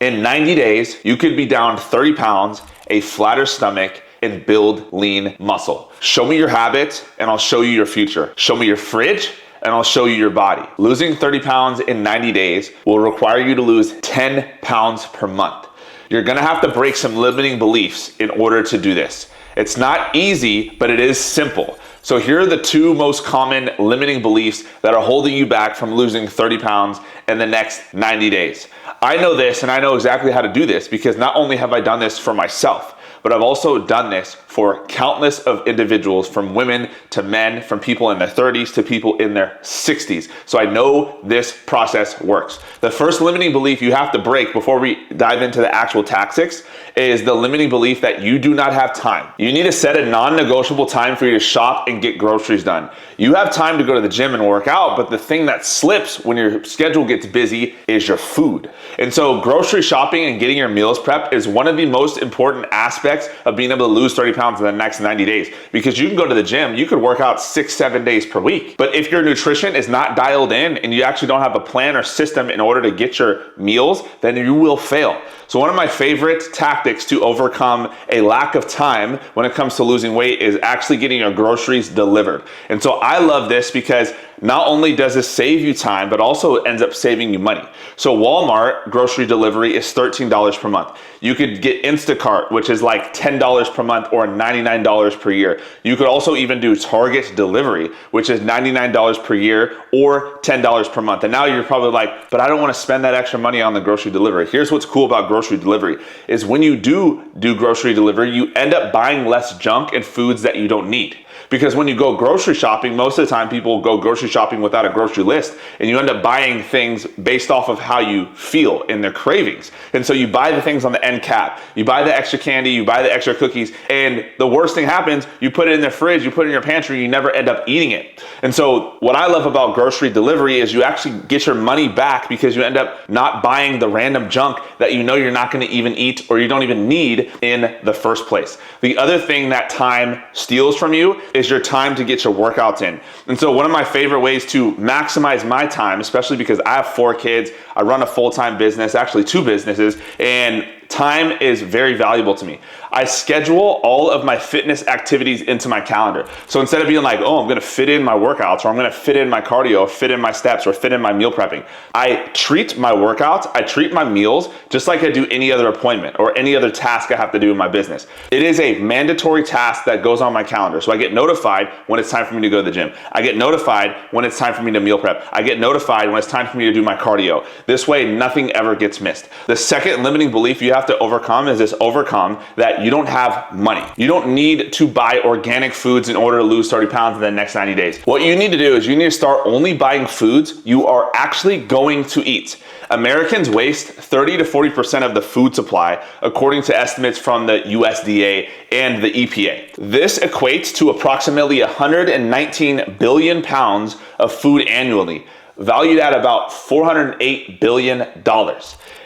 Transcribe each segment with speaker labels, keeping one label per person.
Speaker 1: In 90 days, you could be down 30 pounds, a flatter stomach, and build lean muscle. Show me your habits and I'll show you your future. Show me your fridge and I'll show you your body. Losing 30 pounds in 90 days will require you to lose 10 pounds per month. You're gonna have to break some limiting beliefs in order to do this. It's not easy, but it is simple. So here are the two most common limiting beliefs that are holding you back from losing 30 pounds in the next 90 days. I know this and I know exactly how to do this because not only have I done this for myself, but I've also done this for countless of individuals, from women to men, from people in their 30s to people in their 60s. So I know this process works. The first limiting belief you have to break before we dive into the actual tactics is the limiting belief that you do not have time. You need to set a non-negotiable time for you to shop and get groceries done. You have time to go to the gym and work out, but the thing that slips when your schedule gets busy is your food. And so grocery shopping and getting your meals prepped is one of the most important aspects of being able to lose 30 pounds in the next 90 days, because you can go to the gym, you could work out 6-7 days per week. But if your nutrition is not dialed in and you actually don't have a plan or system in order to get your meals, then you will fail. So one of my favorite tactics to overcome a lack of time when it comes to losing weight is actually getting your groceries delivered. And so I love this because not only does this save you time, but also ends up saving you money. So Walmart grocery delivery is $13 per month. You could get Instacart, which is like $10 per month or $99 per year. You could also even do Target delivery, which is $99 per year or $10 per month. And now you're probably like, but I don't want to spend that extra money on the grocery delivery. Here's what's cool about grocery delivery is when you do grocery delivery, you end up buying less junk and foods that you don't need. Because when you go grocery shopping, most of the time people go grocery shopping without a grocery list, and you end up buying things based off of how you feel and their cravings. And so you buy the things on the end cap, you buy the extra candy, you buy the extra cookies, and the worst thing happens, you put it in the fridge, you put it in your pantry, you never end up eating it. And so what I love about grocery delivery is you actually get your money back because you end up not buying the random junk that you know you're not going to even eat or you don't even need in the first place. The other thing that time steals from you is your time to get your workouts in. And so one of my favorite ways to maximize my time, especially because I have 4 kids, I run a full-time business, actually 2 businesses, and time is very valuable to me. I schedule all of my fitness activities into my calendar. So instead of being like, oh, I'm gonna fit in my workouts, or I'm gonna fit in my cardio, or fit in my steps, or fit in my meal prepping, I treat my workouts, I treat my meals just like I do any other appointment or any other task I have to do in my business. It is a mandatory task that goes on my calendar. So I get notified when it's time for me to go to the gym. I get notified when it's time for me to meal prep. I get notified when it's time for me to do my cardio. This way, nothing ever gets missed. The second limiting belief you have to overcome is that you don't have money. You don't need to buy organic foods in order to lose 30 pounds in the next 90 days. What you need to do is you need to start only buying foods you are actually going to eat. Americans waste 30 to 40% of the food supply, according to estimates from the USDA and the EPA. This equates to approximately 119 billion pounds of food annually, valued at about $408 billion.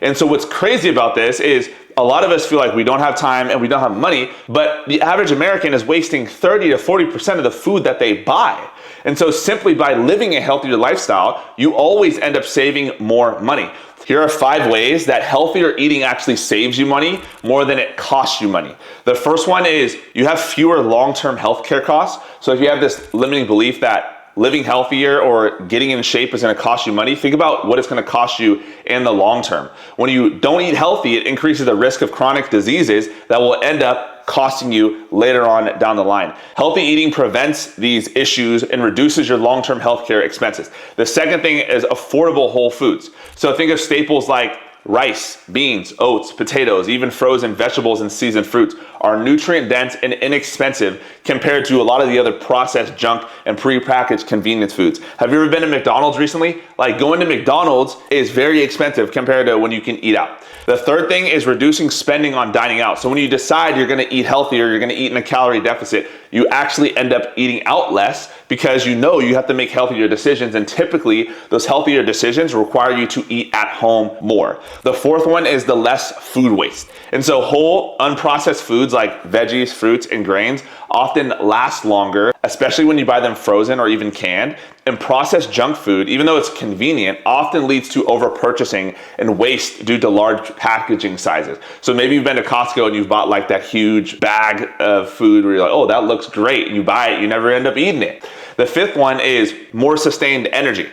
Speaker 1: And so what's crazy about this is a lot of us feel like we don't have time and we don't have money, but the average American is wasting 30 to 40% of the food that they buy. And so simply by living a healthier lifestyle, you always end up saving more money. Here are 5 ways that healthier eating actually saves you money more than it costs you money. The first one is you have fewer long-term healthcare costs. So if you have this limiting belief that living healthier or getting in shape is going to cost you money, think about what it's going to cost you in the long term. When you don't eat healthy, it increases the risk of chronic diseases that will end up costing you later on down the line. Healthy eating prevents these issues and reduces your long-term healthcare expenses. The second thing is affordable whole foods. So think of staples like rice, beans, oats, potatoes, even frozen vegetables and seasoned fruits are nutrient dense and inexpensive compared to a lot of the other processed junk and pre-packaged convenience foods. Have you ever been to McDonald's recently? Like, going to McDonald's is very expensive compared to when you can eat out. The third thing is reducing spending on dining out. So when you decide you're gonna eat healthier, you're gonna eat in a calorie deficit, you actually end up eating out less because you know you have to make healthier decisions, and typically those healthier decisions require you to eat at home more. The fourth one is the less food waste. And so whole unprocessed foods like veggies, fruits, and grains often last longer, especially when you buy them frozen or even canned. And processed junk food, even though it's convenient, often leads to over purchasing and waste due to large packaging sizes. So maybe you've been to Costco and you've bought like that huge bag of food where you're like, oh, that looks great. You buy it, you never end up eating it. The fifth one is more sustained energy.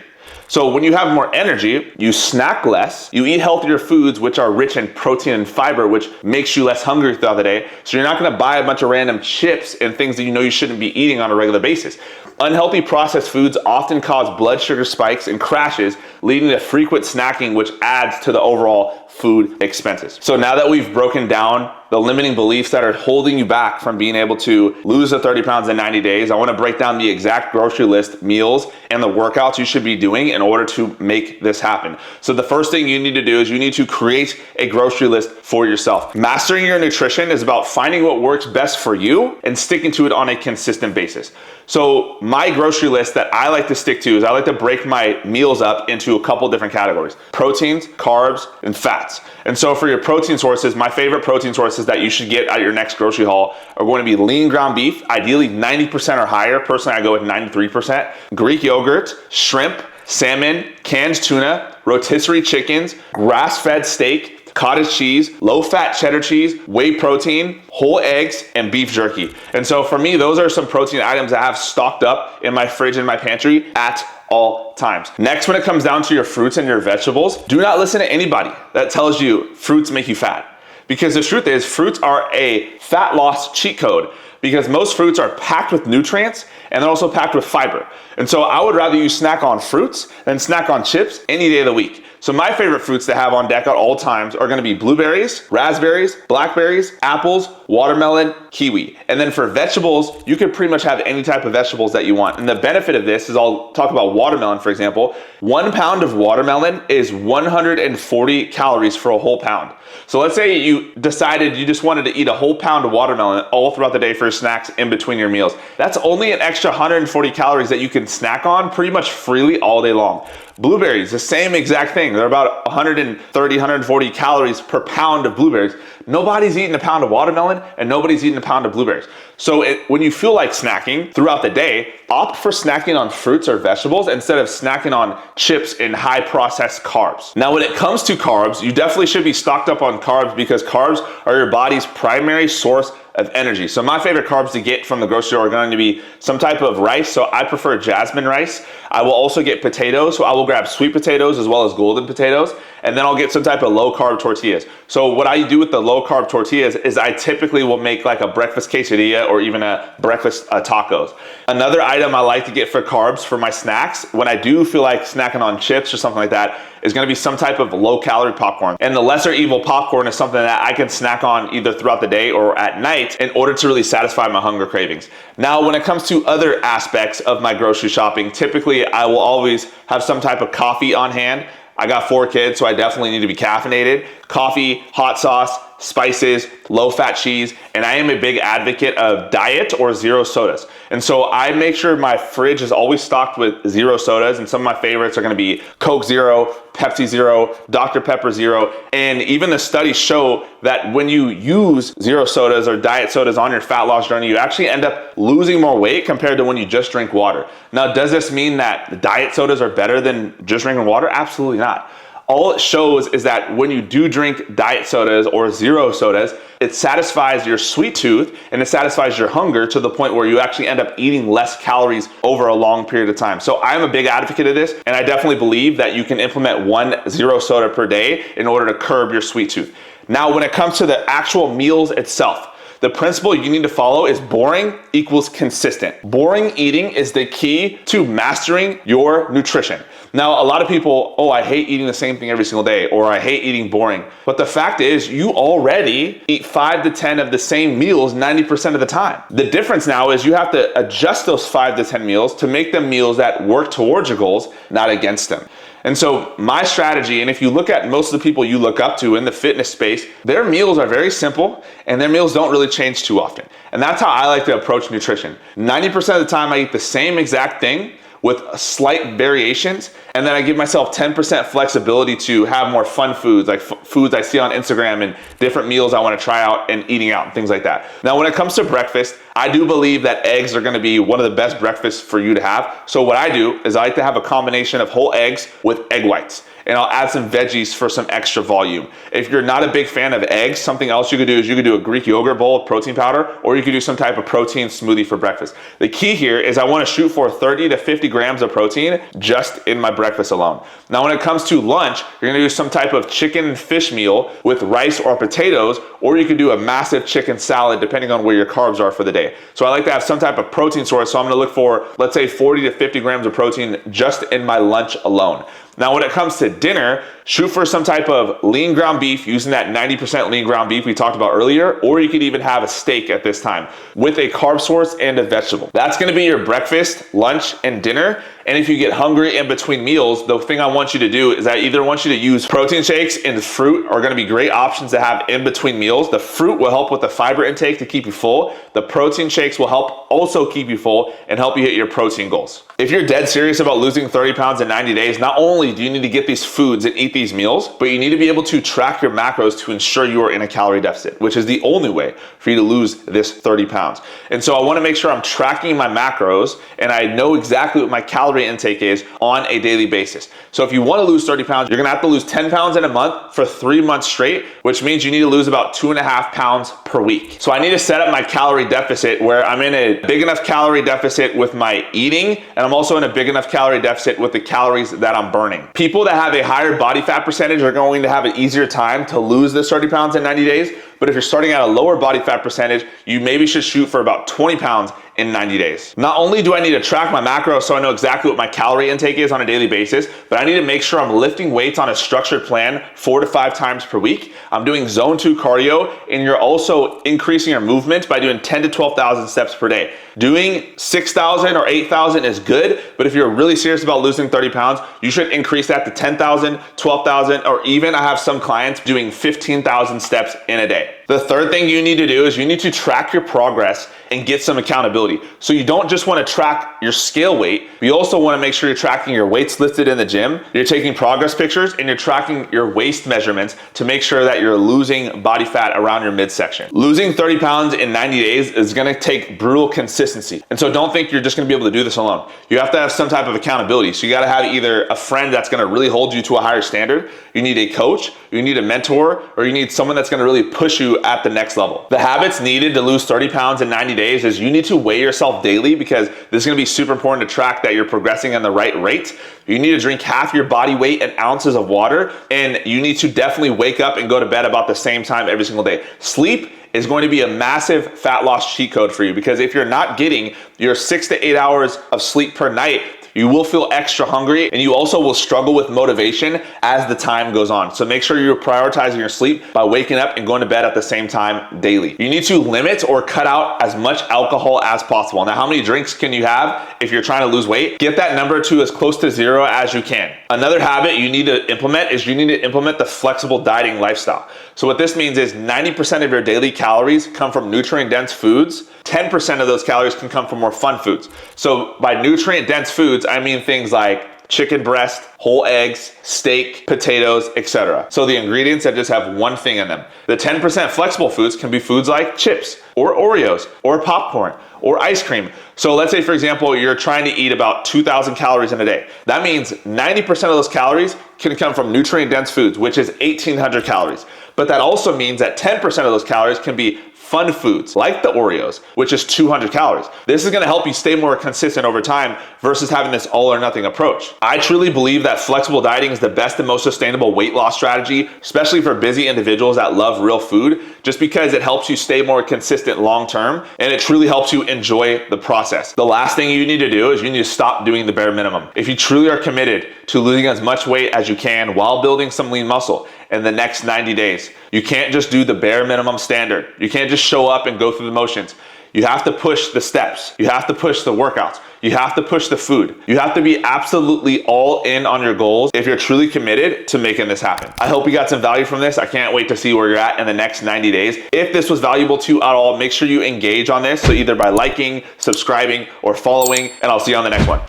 Speaker 1: So when you have more energy, you snack less, you eat healthier foods, which are rich in protein and fiber, which makes you less hungry throughout the day. So you're not gonna buy a bunch of random chips and things that you know you shouldn't be eating on a regular basis. Unhealthy processed foods often cause blood sugar spikes and crashes, leading to frequent snacking, which adds to the overall food expenses. So now that we've broken down the limiting beliefs that are holding you back from being able to lose the 30 pounds in 90 days, I want to break down the exact grocery list, meals, and the workouts you should be doing in order to make this happen. So the first thing you need to do is you need to create a grocery list for yourself. Mastering your nutrition is about finding what works best for you and sticking to it on a consistent basis. So my grocery list that I like to stick to is I like to break my meals up into a couple different categories: proteins, carbs, and fats. And so for your protein sources, my favorite protein sources that you should get at your next grocery haul are going to be lean ground beef, ideally 90% or higher. Personally, I go with 93%. Greek yogurt, shrimp, salmon, canned tuna, rotisserie chickens, grass-fed steak, cottage cheese, low-fat cheddar cheese, whey protein, whole eggs, and beef jerky. And so for me, those are some protein items that I have stocked up in my fridge and my pantry at all times. Next, when it comes down to your fruits and your vegetables, do not listen to anybody that tells you fruits make you fat. Because the truth is, fruits are a fat loss cheat code, because most fruits are packed with nutrients and they're also packed with fiber. And so I would rather you snack on fruits than snack on chips any day of the week. So my favorite fruits to have on deck at all times are gonna be blueberries, raspberries, blackberries, apples, watermelon, kiwi. And then for vegetables, you can pretty much have any type of vegetables that you want. And the benefit of this is, I'll talk about watermelon, for example. 1 pound of watermelon is 140 calories for a whole pound. So let's say you decided you just wanted to eat a whole pound of watermelon all throughout the day for snacks in between your meals. That's only an extra 140 calories that you can snack on pretty much freely all day long. Blueberries, the same exact thing. They're about 130, 140 calories per pound of blueberries. Nobody's eating a pound of watermelon and nobody's eating a pound of blueberries. So when you feel like snacking throughout the day, opt for snacking on fruits or vegetables instead of snacking on chips and high processed carbs. Now, when it comes to carbs, you definitely should be stocked up on carbs, because carbs are your body's primary source of energy. So my favorite carbs to get from the grocery store are going to be some type of rice. So I prefer jasmine rice. I will also get potatoes. So I will grab sweet potatoes as well as golden potatoes. And then I'll get some type of low carb tortillas. So what I do with the low carb tortillas is I typically will make like a breakfast quesadilla or even a breakfast tacos. Another item I like to get for carbs for my snacks, when I do feel like snacking on chips or something like that, is going to be some type of low calorie popcorn. And the lesser evil popcorn is something that I can snack on either throughout the day or at night in order to really satisfy my hunger cravings. Now, when it comes to other aspects of my grocery shopping, typically I will always have some type of coffee on hand. I got 4 kids, so I definitely need to be caffeinated. Coffee, hot sauce, spices, low-fat cheese, and I am a big advocate of diet or zero sodas. And so I make sure my fridge is always stocked with zero sodas, and some of my favorites are gonna be Coke Zero, Pepsi Zero, Dr. Pepper Zero, and even the studies show that when you use zero sodas or diet sodas on your fat loss journey, you actually end up losing more weight compared to when you just drink water. Now, does this mean that diet sodas are better than just drinking water? Absolutely not. All it shows is that when you do drink diet sodas or zero sodas, it satisfies your sweet tooth and it satisfies your hunger to the point where you actually end up eating less calories over a long period of time. So I'm a big advocate of this, and I definitely believe that you can implement 1 zero soda per day in order to curb your sweet tooth. Now, when it comes to the actual meals itself, the principle you need to follow is boring equals consistent. Boring eating is the key to mastering your nutrition. Now, a lot of people, oh, I hate eating the same thing every single day, or I hate eating boring. But the fact is, you already eat 5 to 10 of the same meals 90% of the time. The difference now is you have to adjust those 5 to 10 meals to make them meals that work towards your goals, not against them. And so my strategy, and if you look at most of the people you look up to in the fitness space, their meals are very simple and their meals don't really change too often. And that's how I like to approach nutrition. 90% of the time I eat the same exact thing, with slight variations. And then I give myself 10% flexibility to have more fun foods, like foods I see on Instagram and different meals I want to try out and eating out and things like that. Now, when it comes to breakfast, I do believe that eggs are going to be one of the best breakfasts for you to have. So what I do is I like to have a combination of whole eggs with egg whites, and I'll add some veggies for some extra volume. If you're not a big fan of eggs, something else you could do is you could do a Greek yogurt bowl with protein powder, or you could do some type of protein smoothie for breakfast. The key here is I want to shoot for 30 to 50 grams of protein just in my breakfast alone. Now, when it comes to lunch, you're going to do some type of chicken and fish meal with rice or potatoes, or you could do a massive chicken salad depending on where your carbs are for the day. So I like to have some type of protein source, so I'm going to look for, let's say, 40 to 50 grams of protein just in my lunch alone. Now, when it comes to dinner, shoot for some type of lean ground beef using that 90% lean ground beef we talked about earlier, or you could even have a steak at this time with a carb source and a vegetable. That's gonna be your breakfast, lunch, and dinner. And if you get hungry in between meals, the thing I want you to do is I either want you to use protein shakes, and fruit are gonna be great options to have in between meals. The fruit will help with the fiber intake to keep you full. The protein shakes will help also keep you full and help you hit your protein goals. If you're dead serious about losing 30 pounds in 90 days, not only do you need to get these foods and eat these meals, but you need to be able to track your macros to ensure you are in a calorie deficit, which is the only way for you to lose this 30 pounds. And so I wanna make sure I'm tracking my macros and I know exactly what my calorie intake is on a daily basis. So if you wanna lose 30 pounds, you're gonna have to lose 10 pounds in a month for 3 months straight, which means you need to lose about 2.5 pounds per week. So I need to set up my calorie deficit where I'm in a big enough calorie deficit with my eating, and I'm also in a big enough calorie deficit with the calories that I'm burning. People that have a higher body fat percentage are going to have an easier time to lose this 30 pounds in 90 days. But if you're starting at a lower body fat percentage, you maybe should shoot for about 20 pounds in 90 days. Not only do I need to track my macros so I know exactly what my calorie intake is on a daily basis, but I need to make sure I'm lifting weights on a structured plan 4 to 5 times per week. I'm doing zone 2 cardio, and you're also increasing your movement by doing 10 to 12,000 steps per day. Doing 6,000 or 8,000 is good, but if you're really serious about losing 30 pounds, you should increase that to 10,000, 12,000, or even I have some clients doing 15,000 steps in a day. The third thing you need to do is you need to track your progress and get some accountability. So you don't just want to track your scale weight, but you also want to make sure you're tracking your weights lifted in the gym, you're taking progress pictures, and you're tracking your waist measurements to make sure that you're losing body fat around your midsection. Losing 30 pounds in 90 days is going to take brutal consistency. And so don't think you're just going to be able to do this alone. You have to have some type of accountability. So you got to have either a friend that's going to really hold you to a higher standard, you need a coach, you need a mentor, or you need someone that's going to really push you at the next level. The habits needed to lose 30 pounds in 90 days is you need to weigh yourself daily, because this is going to be super important to track that you're progressing at the right rate. You need to drink half your body weight in ounces of water, and you need to definitely wake up and go to bed about the same time every single day. Sleep is going to be a massive fat loss cheat code for you, because if you're not getting your 6 to 8 hours of sleep per night, you will feel extra hungry, and you also will struggle with motivation as the time goes on. So make sure you're prioritizing your sleep by waking up and going to bed at the same time daily. You need to limit or cut out as much alcohol as possible. Now, how many drinks can you have if you're trying to lose weight? Get that number to as close to 0 as you can. Another habit you need to implement is you need to implement the flexible dieting lifestyle. So what this means is 90% of your daily calories come from nutrient-dense foods. 10% of those calories can come from more fun foods. So by nutrient-dense foods, I mean things like chicken breast, whole eggs, steak, potatoes, etc. So the ingredients that just have one thing in them. The 10% flexible foods can be foods like chips or Oreos or popcorn or ice cream. So let's say, for example, you're trying to eat about 2,000 calories in a day. That means 90% of those calories can come from nutrient-dense foods, which is 1,800 calories. But that also means that 10% of those calories can be fun foods like the Oreos, which is 200 calories. This is gonna help you stay more consistent over time versus having this all or nothing approach. I truly believe that flexible dieting is the best and most sustainable weight loss strategy, especially for busy individuals that love real food, just because it helps you stay more consistent long term, and it truly helps you enjoy the process. The last thing you need to do is you need to stop doing the bare minimum. If you truly are committed to losing as much weight as you can while building some lean muscle in the next 90 days, you can't just do the bare minimum standard. You can't just show up and go through the motions. You have to push the steps. You have to push the workouts. You have to push the food. You have to be absolutely all in on your goals if you're truly committed to making this happen. I hope you got some value from this. I can't wait to see where you're at in the next 90 days. If this was valuable to you at all, make sure you engage on this. So either by liking, subscribing, or following, and I'll see you on the next one.